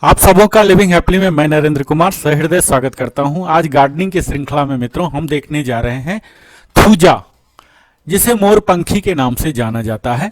आप सबों का लिविंग हैप्पीली में मैं नरेंद्र कुमार सहृदय स्वागत करता हूं। आज गार्डनिंग की श्रृंखला में मित्रों हम देखने जा रहे हैं थूजा, जिसे मोरपंखी के नाम से जाना जाता है।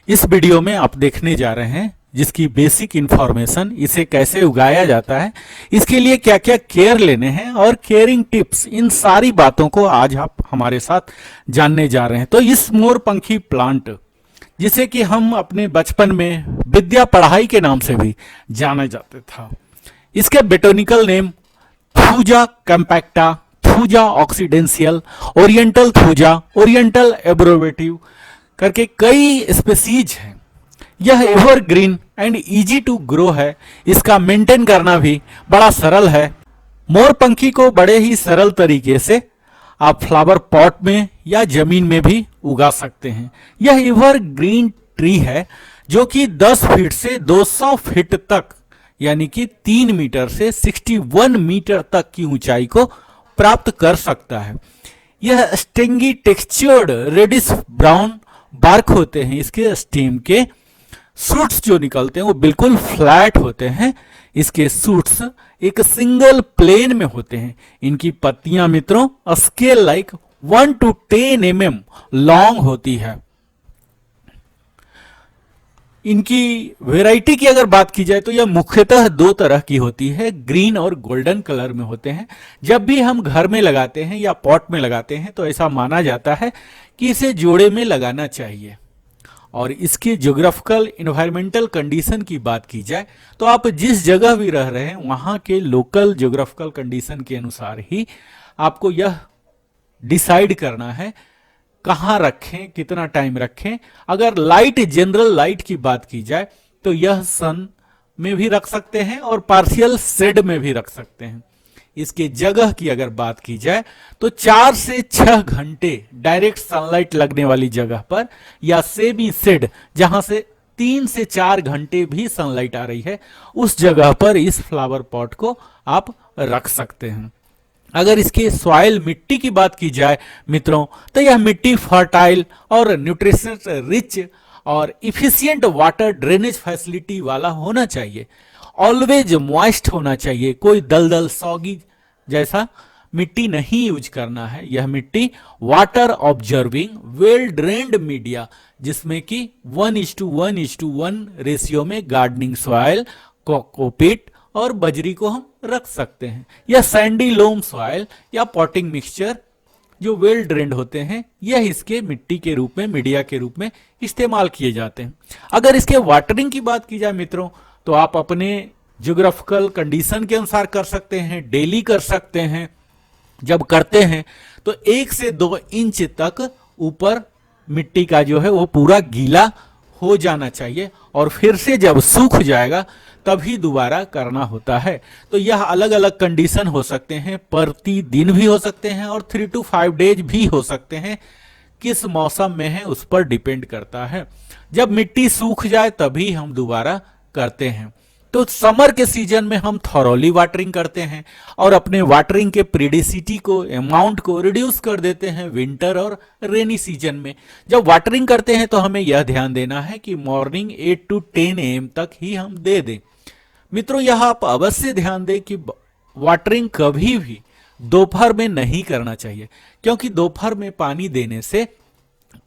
इस वीडियो में आप देखने जा रहे हैं जिसकी बेसिक इंफॉर्मेशन, इसे कैसे उगाया जाता है, इसके लिए क्या क्या केयर लेने हैं और केयरिंग टिप्स, इन सारी बातों को आज आप हमारे साथ जानने जा रहे हैं। तो इस मोरपंखी प्लांट, जिसे कि हम अपने बचपन में विद्या पढ़ाई के नाम से भी जाना जाते था, इसके botanical name thuja compacta, thuja occidentalis, oriental thuja, oriental एब्रोवेटिव करके कई स्पीसीज हैं। यह evergreen and easy to grow है। इसका मेंटेन करना भी बड़ा सरल है। मोरपंखी को बड़े ही सरल तरीके से आप फ्लावर पॉट में या जमीन में भी उगा सकते हैं। यह एवरग्रीन ट्री है जो कि 10 फीट से 200 फीट तक, यानी कि 3 मीटर से 61 मीटर तक की ऊंचाई को प्राप्त कर सकता है। यह स्टेंगी टेक्सचर्ड रेडिश ब्राउन बार्क होते हैं। इसके स्टेम के सूट्स जो निकलते हैं वो बिल्कुल फ्लैट होते हैं। इसके सूट्स एक सिंगल प्लेन में होते हैं। इनकी पत्तियां मित्रों scale like 1 to 10 mm long होती है। इनकी वैरायटी की अगर बात की जाए तो यह मुख्यतः 2 तरह की होती है, ग्रीन और गोल्डन कलर में होते हैं। जब भी हम घर में लगाते हैं या पॉट में लगाते हैं तो ऐसा माना जाता है कि इसे जोड़े में लगाना चाहिए। और इसके ज्योग्राफिकल इन्वायरमेंटल कंडीशन की बात की जाए तो आप जिस जगह भी रह रहे हैं वहां के लोकल ज्योग्राफिकल कंडीशन के अनुसार ही आपको यह डिसाइड करना है कहाँ रखें, कितना टाइम रखें। अगर लाइट, जनरल लाइट की बात की जाए तो यह सन में भी रख सकते हैं और पार्शियल शेड में भी रख सकते हैं। इसके जगह की अगर बात की जाए तो 4 से 6 घंटे डायरेक्ट सनलाइट लगने वाली जगह पर, या सेमी शेड जहां से 3 से 4 घंटे भी सनलाइट आ रही है, उस जगह पर इस फ्लावर पॉट को आप रख सकते हैं। अगर इसके सॉइल, मिट्टी की बात की जाए मित्रों तो यह मिट्टी फर्टाइल और न्यूट्रिशन रिच और इफिशियंट वाटर ड्रेनेज फैसिलिटी वाला होना चाहिए। ऑलवेज मॉइस्ट होना चाहिए। कोई दलदल, सॉगी जैसा मिट्टी नहीं यूज करना है। यह मिट्टी water observing, well drained media, जिसमें कि 1:1:1 रेशियो में गार्डनिंग सॉइल, कोकोपीट और बजरी को हम रख सकते हैं। या सैंडी लोम सॉइल या पॉटिंग मिक्सचर जो वेल ड्रेन्ड होते हैं, यह इसके मिट्टी के रूप में, मीडिया के रूप में इस्तेमाल किए जाते हैं। अगर इसके वाटरिंग की बात की जाए मित्रों तो आप अपने ज्योग्राफिकल कंडीशन के अनुसार कर सकते हैं, डेली कर सकते हैं। जब करते हैं तो 1 से 2 इंच तक ऊपर मिट्टी का जो है वो पूरा गीला हो जाना चाहिए और फिर से जब सूख जाएगा तभी दोबारा करना होता है। तो यह अलग अलग कंडीशन हो सकते हैं, प्रतिदिन भी हो सकते हैं और 3 to 5 डेज भी हो सकते हैं। किस मौसम में है उस पर डिपेंड करता है। जब मिट्टी सूख जाए तभी हम दोबारा करते हैं। तो समर के सीजन में हम थॉरोली वाटरिंग करते हैं और अपने वाटरिंग के पीरियडिसिटी को, अमाउंट को रिड्यूस कर देते हैं विंटर और रेनी सीजन में। जब वाटरिंग करते हैं तो हमें यह ध्यान देना है कि मॉर्निंग 8 to 10 AM तक ही हम दे दें। मित्रों, यह आप अवश्य ध्यान दें कि वाटरिंग कभी भी दोपहर में नहीं करना चाहिए, क्योंकि दोपहर में पानी देने से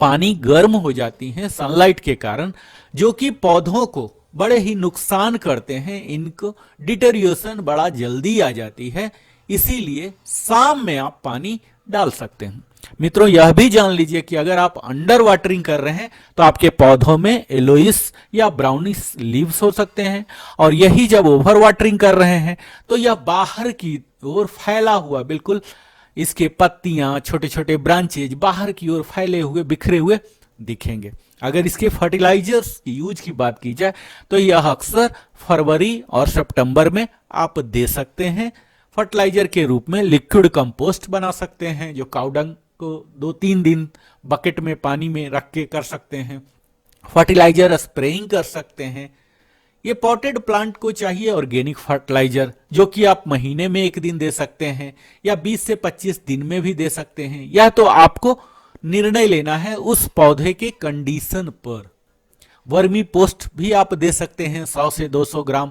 पानी गर्म हो जाती है सनलाइट के कारण, जो कि पौधों को बड़े ही नुकसान करते हैं। इनको डिटेरियोरेशन बड़ा जल्दी आ जाती है। इसीलिए शाम में आप पानी डाल सकते हैं। मित्रों, यह भी जान लीजिए कि अगर आप अंडर वाटरिंग कर रहे हैं तो आपके पौधों में येलोइश या ब्राउनिश लीव्स हो सकते हैं, और यही जब ओवर वाटरिंग कर रहे हैं तो यह बाहर की ओर फैला हुआ, बिल्कुल इसके पत्तियां, छोटे छोटे ब्रांचेज बाहर की ओर फैले हुए, बिखरे हुए दिखेंगे। अगर इसके फर्टिलाइजर्स की यूज की बात की जाए तो यह अक्सर फरवरी और सितंबर में आप दे सकते हैं। फर्टिलाइजर के रूप में लिक्विड कंपोस्ट बना सकते हैं, जो काउडंग को 2-3 दिन बकेट में पानी में रख के कर सकते हैं। फर्टिलाइजर स्प्रेइंग कर सकते हैं। ये पॉटेड प्लांट को चाहिए ऑर्गेनिक फर्टिलाइजर, जो कि आप महीने में 1 दिन दे सकते हैं या 20 से 25 दिन में भी दे सकते हैं। यह तो आपको निर्णय लेना है उस पौधे के कंडीशन पर। वर्मी पोस्ट भी आप दे सकते हैं 100 से 200 ग्राम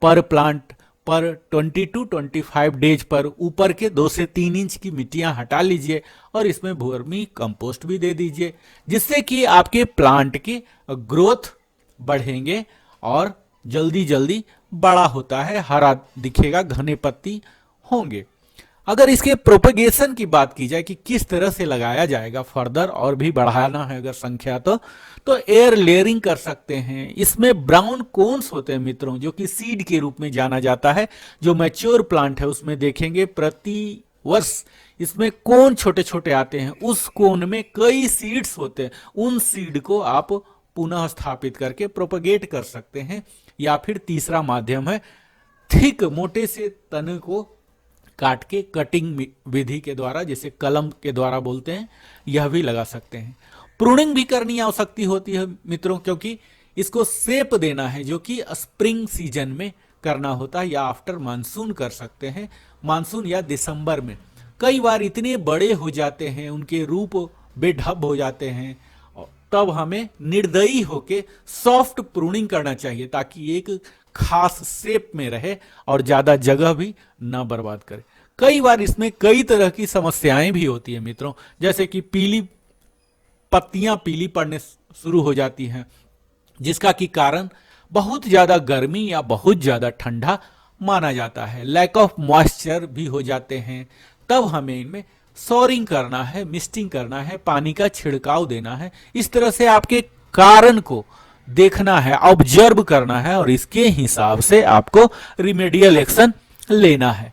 पर प्लांट पर 20 to 25 डेज पर ऊपर के 2 से 3 इंच की मिट्टियां हटा लीजिए और इसमें वर्मी कंपोस्ट भी दे दीजिए, जिससे कि आपके प्लांट की ग्रोथ बढ़ेंगे और जल्दी जल्दी बड़ा होता है, हरा दिखेगा, घने पत्ती होंगे। अगर इसके प्रोपेगेशन की बात की जाए कि किस तरह से लगाया जाएगा, फर्दर और भी बढ़ाना है अगर संख्या तो एयर लेयरिंग कर सकते हैं। इसमें ब्राउन कोन्स होते हैं मित्रों, जो कि सीड के रूप में जाना जाता है। जो मैच्योर प्लांट है उसमें देखेंगे प्रति वर्ष इसमें कोन छोटे छोटे आते हैं, उस कोन में कई सीड्स होते हैं। उन सीड को आप पुनः स्थापित करके प्रोपेगेट कर सकते हैं। या फिर तीसरा माध्यम है थिक मोटे से तने को काट के कटिंग विधि के द्वारा, जिसे कलम के द्वारा बोलते हैं, यह भी लगा सकते हैं। प्रूनिंग भी करनी आवश्यकता होती है मित्रों, क्योंकि इसको शेप देना है, जो कि स्प्रिंग सीजन में करना होता है या आफ्टर मानसून कर सकते हैं, मानसून या दिसंबर में। कई बार इतने बड़े हो जाते हैं, उनके रूप बेढब हो जाते हैं, तब हमें निर्दयी होके सॉफ्ट प्रूनिंग करना चाहिए, ताकि एक खास शेप में रहे और ज्यादा जगह भी ना बर्बाद करे। कई बार इसमें कई तरह की समस्याएं भी होती है मित्रों, जैसे कि पत्तियां पीली पड़ने शुरू हो जाती हैं, जिसका की कारण बहुत ज्यादा गर्मी या बहुत ज्यादा ठंडा माना जाता है। लैक ऑफ मॉइस्चर भी हो जाते हैं, तब हमें इनमें सोरिंग करना है, मिस्टिंग करना है, पानी का छिड़काव देना है। इस तरह से आपके कारण को देखना है, ऑब्जर्व करना है और इसके हिसाब से आपको रिमेडियल एक्शन लेना है।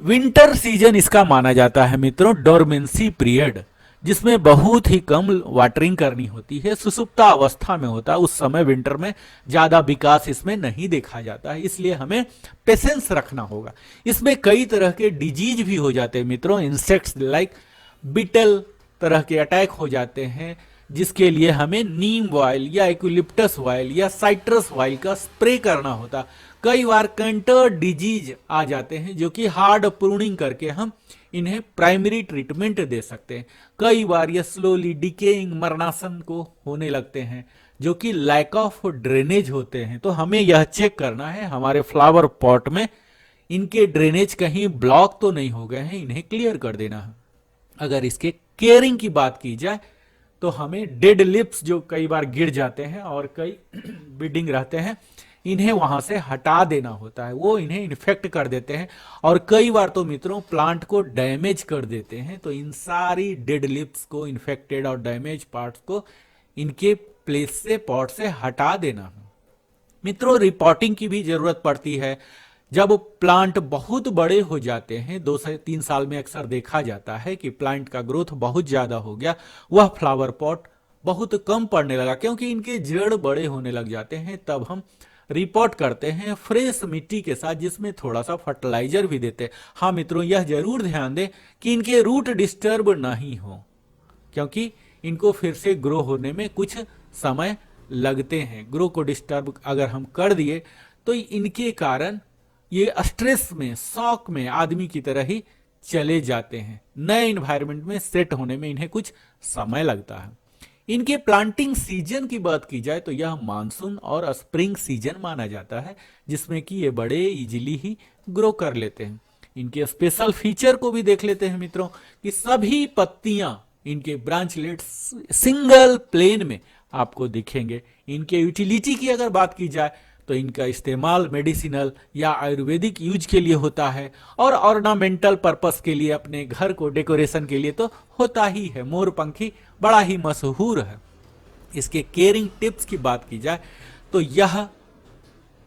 विंटर सीजन इसका माना जाता है मित्रों डोरमेंसी पीरियड, जिसमें बहुत ही कम वाटरिंग करनी होती है, सुसुप्ता अवस्था में होता है। उस समय विंटर में ज्यादा विकास इसमें नहीं देखा जाता है, इसलिए हमें पेशेंस रखना होगा। इसमें कई तरह के डिजीज भी हो जाते हैं मित्रों, इंसेक्ट्स लाइक बिटल तरह के अटैक हो जाते हैं, जिसके लिए हमें नीम ऑयल या यूकलिप्टस ऑयल या साइट्रस ऑयल का स्प्रे करना होता। कई बार कैंटर डिजीज आ जाते हैं, जो कि हार्ड प्रूनिंग करके हम इन्हें प्राइमरी ट्रीटमेंट दे सकते हैं। कई बार ये स्लोली डिकेइंग मरणासन को होने लगते हैं, जो कि लैक ऑफ ड्रेनेज होते हैं। तो हमें यह चेक करना है हमारे फ्लावर पॉट में इनके ड्रेनेज कहीं ब्लॉक तो नहीं हो गए हैं, इन्हें क्लियर कर देना है। अगर इसके केयरिंग की बात की जाए तो हमें डेड लिप्स जो कई बार गिर जाते हैं और कई बीडिंग रहते हैं, इन्हें वहां से हटा देना होता है, वो इन्हें इन्फेक्ट कर देते हैं और कई बार तो मित्रों प्लांट को डैमेज कर देते हैं। तो इन सारी डेड लिप्स को, इन्फेक्टेड और डैमेज पार्ट्स को इनके प्लेस से, पॉट से हटा देना है। मित्रों रिपोर्टिंग की भी जरूरत पड़ती है। जब प्लांट बहुत बड़े हो जाते हैं, 2 से 3 साल में अक्सर देखा जाता है कि प्लांट का ग्रोथ बहुत ज्यादा हो गया, वह फ्लावर पॉट बहुत कम पड़ने लगा क्योंकि इनके जड़ बड़े होने लग जाते हैं, तब हम रिपोर्ट करते हैं फ्रेश मिट्टी के साथ, जिसमें थोड़ा सा फर्टिलाइजर भी देते हैं। हाँ मित्रों यह जरूर ध्यान दें कि इनके रूट डिस्टर्ब नहीं हो, क्योंकि इनको फिर से ग्रो होने में कुछ समय लगते हैं। ग्रो को डिस्टर्ब अगर हम कर दिए तो इनके कारण ये स्ट्रेस में, शॉक में आदमी की तरह ही चले जाते हैं। नए एनवायरनमेंट में सेट होने में इन्हें कुछ समय लगता है। इनके प्लांटिंग सीजन की बात की जाए तो यह मानसून और स्प्रिंग सीजन माना जाता है, जिसमें कि ये बड़े इजीली ही ग्रो कर लेते हैं। इनके स्पेशल फीचर को भी देख लेते हैं मित्रों कि सभी पत्तियां इनके ब्रांचलेट्स सिंगल प्लेन में आपको दिखेंगे। इनके यूटिलिटी की अगर बात की जाए तो इनका इस्तेमाल मेडिसिनल या आयुर्वेदिक यूज के लिए होता है और ऑर्नामेंटल पर्पस के लिए, अपने घर को डेकोरेशन के लिए तो होता ही है। मोरपंखी बड़ा ही मशहूर है। इसके केयरिंग टिप्स की बात की जाए तो यह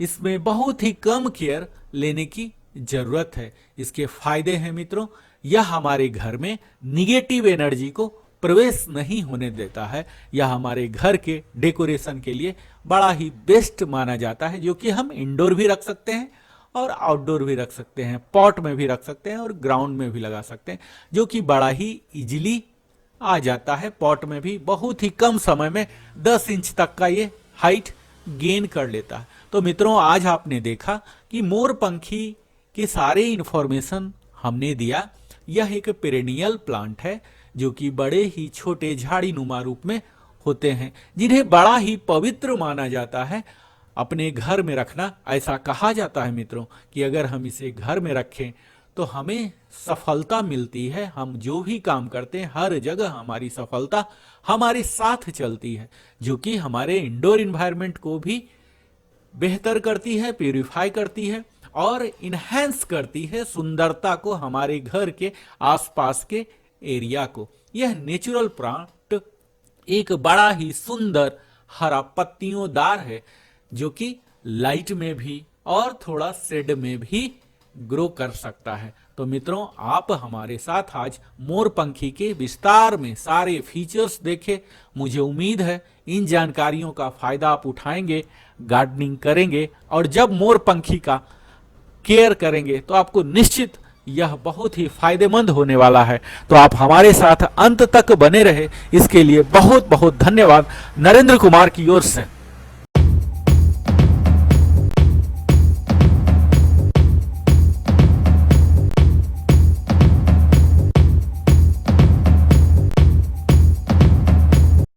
इसमें बहुत ही कम केयर लेने की जरूरत है। इसके फायदे हैं मित्रों, यह हमारे घर में निगेटिव एनर्जी को प्रवेश नहीं होने देता है। यह हमारे घर के डेकोरेशन के लिए बड़ा ही बेस्ट माना जाता है, जो कि हम इंडोर भी रख सकते हैं और आउटडोर भी रख सकते हैं, पॉट में भी रख सकते हैं और ग्राउंड में भी लगा सकते हैं, जो कि बड़ा ही इजीली आ जाता है। पॉट में भी बहुत ही कम समय में 10 इंच तक का ये हाइट गेन कर लेता है। तो मित्रों आज आपने देखा कि मोरपंखी के सारे इंफॉर्मेशन हमने दिया। यह एक पेरेनियल प्लांट है जो कि बड़े ही छोटे झाड़ी नुमा रूप में होते हैं, जिन्हें बड़ा ही पवित्र माना जाता है। अपने घर में रखना। ऐसा कहा जाता है मित्रों कि अगर हम इसे घर में रखें तो हमें सफलता मिलती है। हम जो भी काम करते हैं हर जगह हमारी सफलता हमारे साथ चलती है, जो कि हमारे इंडोर इन्वायरमेंट को भी बेहतर करती है, प्यूरिफाई करती है और इनहेंस करती है सुंदरता को, हमारे घर के आसपास के एरिया को। यह नेचुरल प्लांट एक बड़ा ही सुंदर हरा पत्तियों दार है, जो कि लाइट में भी और थोड़ा शेड में भी ग्रो कर सकता है। तो मित्रों, आप हमारे साथ आज मोरपंखी के विस्तार में सारे फीचर्स देखे। मुझे उम्मीद है इन जानकारियों का फायदा आप उठाएंगे, गार्डनिंग करेंगे और जब मोरपंखी का केयर करेंगे तो आपको निश्चित यह बहुत ही फायदेमंद होने वाला है। तो आप हमारे साथ अंत तक बने रहे, इसके लिए बहुत बहुत धन्यवाद नरेंद्र कुमार की ओर से।